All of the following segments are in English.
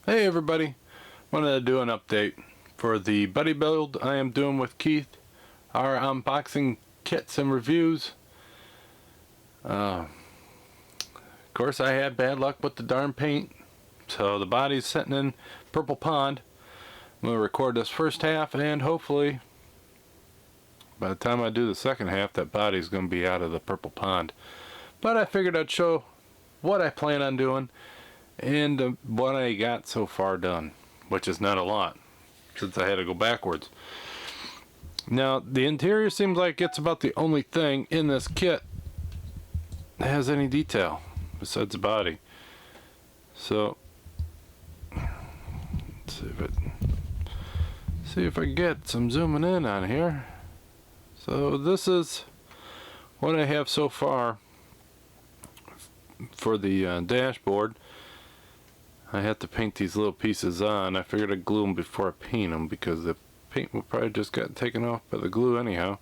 Hey everybody, wanted to do an update for the buddy build I am doing with Keith, our unboxing kits and reviews. Of course I had bad luck with the darn paint, so the body's sitting in Purple Pond. I'm going to record this first half, and hopefully by the time I do the second half that body's going to be out of the Purple Pond. But I figured I'd show what I plan on doing and what I got so far done, which is not a lot since I had to go backwards. Now the interior seems like it's about the only thing in this kit that has any detail besides the body. So let's see if I can get some zooming in on here. So this is what I have so far for the dashboard. I have to paint these little pieces on. I figured I'd glue them before I paint them because the paint will probably just got taken off by the glue anyhow.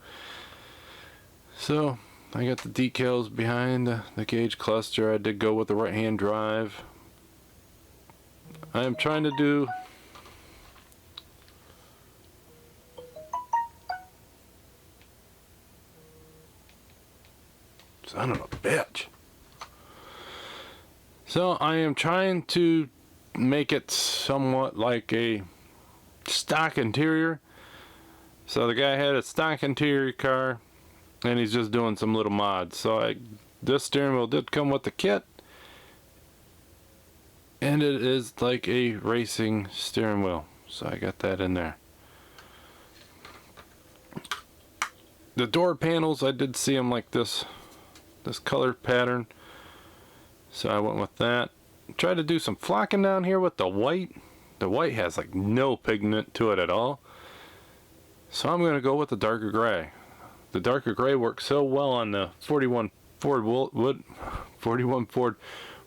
So I got the decals behind the gauge cluster. I did go with the right hand drive. I am trying to do son of a bitch. So I am trying to make it somewhat like a stock interior. So the guy had a stock interior car and he's just doing some little mods. So this steering wheel did come with the kit, and it is like a racing steering wheel, so I got that in there. The door panels, I did see them like this color pattern, so I went with that. Tried to do some flocking down here with the white. The white has like no pigment to it at all, so I'm going to go with the darker gray. The darker gray works so well on the 41 Ford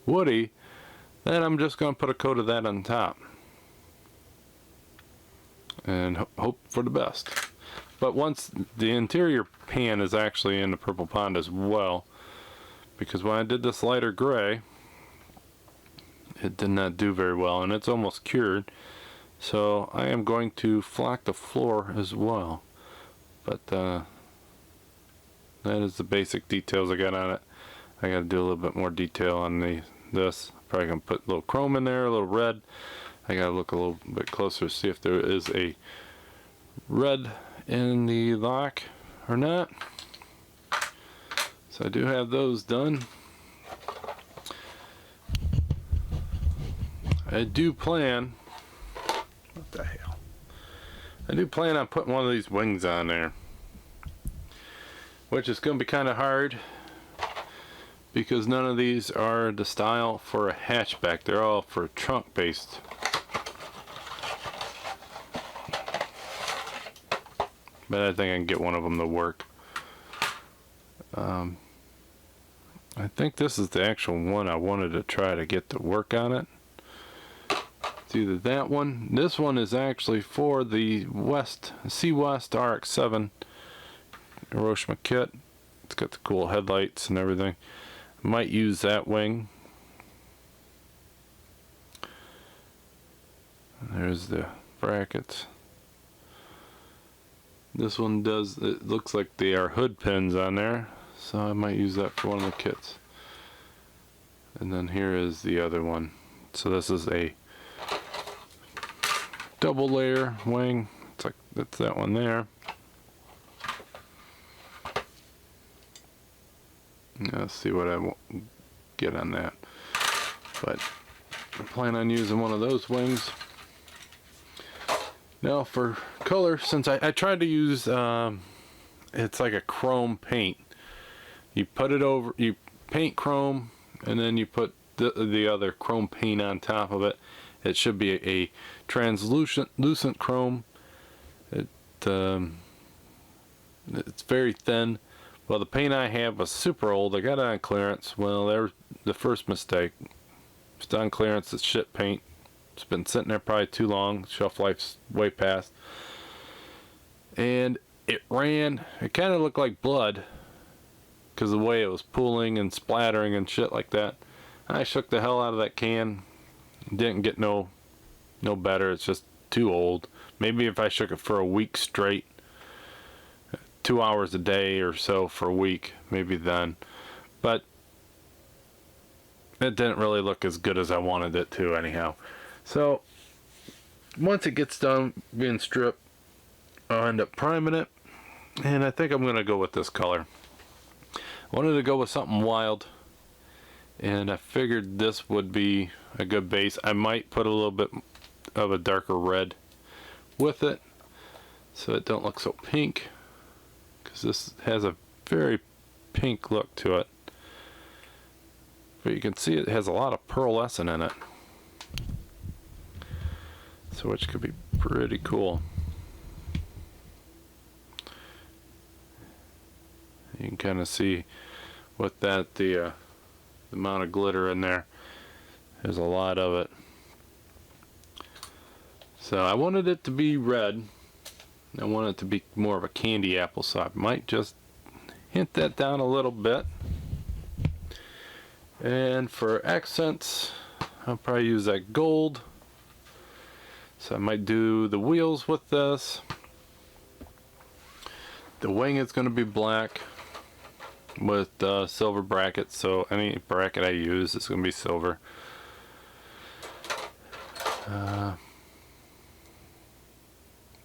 Woody that I'm just going to put a coat of that on top and hope for the best. But once the interior pan is actually in the Purple Pond as well, because when I did this lighter gray, it did not do very well, and it's almost cured. So I am going to flock the floor as well. But that is the basic details I got on it. I got to do a little bit more detail on this. Probably gonna put a little chrome in there, a little red. I got to look a little bit closer to see if there is a red in the lock or not. So I do have those done. I do plan, what the hell? I do plan on putting one of these wings on there, which is going to be kind of hard because none of these are the style for a hatchback. They're all for trunk based. But I think I can get one of them to work. I think this is the actual one I wanted to try to get to work on it. It's either that one. This one is actually for the C-West RX-7 Hiroshima kit. It's got the cool headlights and everything. I might use that wing. There's the brackets. This one does, it looks like they are hood pins on there, so I might use that for one of the kits. And then here is the other one. So this is a double layer wing. It's like, that's that one there. Now let's see what I get on that. But I plan on using one of those wings. Now for color, since I tried to use, it's like a chrome paint. You put it over, you paint chrome, and then you put the other chrome paint on top of it. It should be a translucent chrome. It's very thin. Well, the paint I have was super old. I got it on clearance. Well, there's the first mistake. It's on clearance. It's shit paint. It's been sitting there probably too long. Shelf life's way past. And it ran. It kind of looked like blood because of the way it was pooling and splattering and shit like that. I shook the hell out of that can. Didn't get no no better. It's just too old. Maybe if I shook it for a week straight, 2 hours a day or so for a week, maybe then. But it didn't really look as good as I wanted it to anyhow. So once it gets done being stripped, I'll end up priming it, and I think I'm going to go with this color. I wanted to go with something wild, and I figured this would be a good base. I might put a little bit of a darker red with it so it don't look so pink, because this has a very pink look to it. But you can see it has a lot of pearlescent in it, so which could be pretty cool. You can kind of see with that the amount of glitter in there. There's a lot of it. So I wanted it to be red. I want it to be more of a candy apple, so I might just hint that down a little bit. And for accents, I'll probably use that gold. So I might do the wheels with this. The wing is going to be black with silver brackets, so any bracket I use is going to be silver.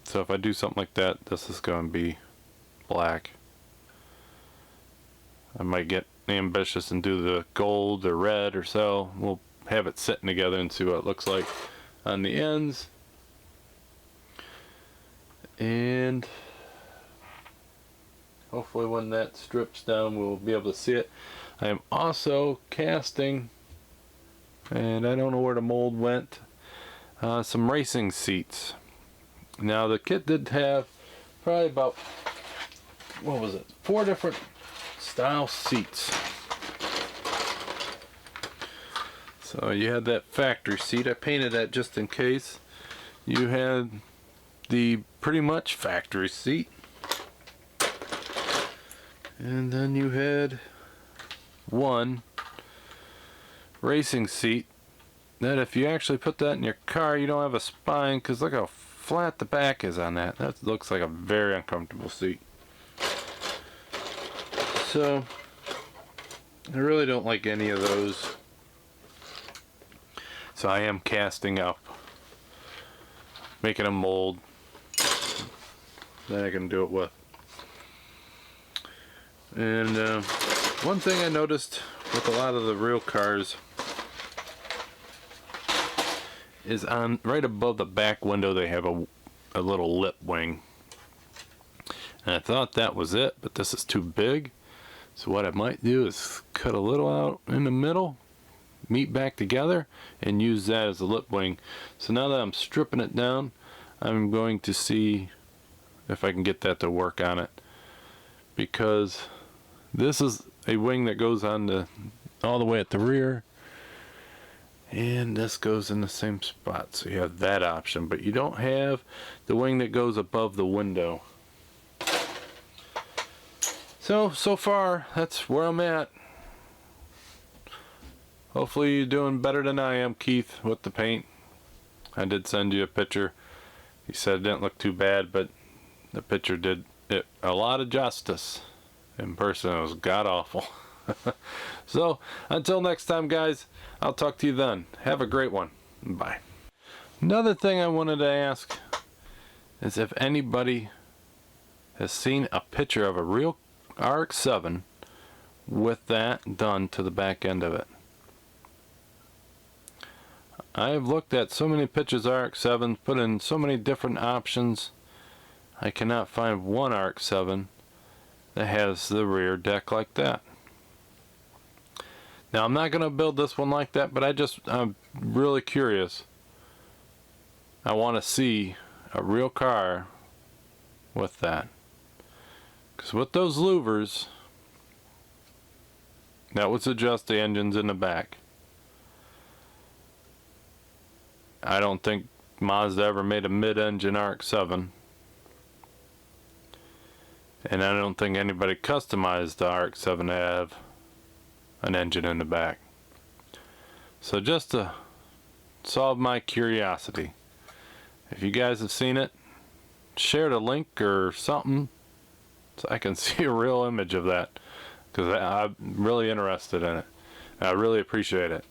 So if I do something like that, this is going to be black. I might get ambitious and do the gold or red or so. We'll have it sitting together and see what it looks like on the ends. And hopefully when that strips down, we'll be able to see it. I am also casting, and I don't know where the mold went, some racing seats. Now the kit did have probably about, what was it, 4 different style seats. So you had that factory seat. I painted that just in case. You had the pretty much factory seat. And then you had one racing seat that if you actually put that in your car, you don't have a spine, because look how flat the back is on that. That looks like a very uncomfortable seat. So I really don't like any of those. So I am casting up, making a mold that I can do it with. And one thing I noticed with a lot of the real cars is on right above the back window they have a little lip wing. And I thought that was it, but this is too big. So what I might do is cut a little out in the middle, meet back together, and use that as a lip wing. So now that I'm stripping it down, I'm going to see if I can get that to work on it, because this is a wing that goes on all the way at the rear, and this goes in the same spot, so you have that option, but you don't have the wing that goes above the window. So far that's where I'm at. Hopefully you're doing better than I am, Keith, with the paint. I did send you a picture. You said it didn't look too bad, but the picture did it a lot of justice. In person it was god awful. So until next time, guys, I'll talk to you then. Have a great one. Bye. Another thing I wanted to ask is if anybody has seen a picture of a real RX-7 with that done to the back end of it. I have looked at so many pictures of RX-7s, put in so many different options. I cannot find one RX-7 that has the rear deck like that. Now I'm not going to build this one like that, but I'm really curious. I want to see a real car with that. Because with those louvers, that would suggest the engine's in the back. I don't think Mazda ever made a mid-engine RX-7. And I don't think anybody customized the RX-7 to have an engine in the back. So just to solve my curiosity, If you guys have seen it, share the link or something so I can see a real image of that, because I'm really interested in it. I really appreciate it.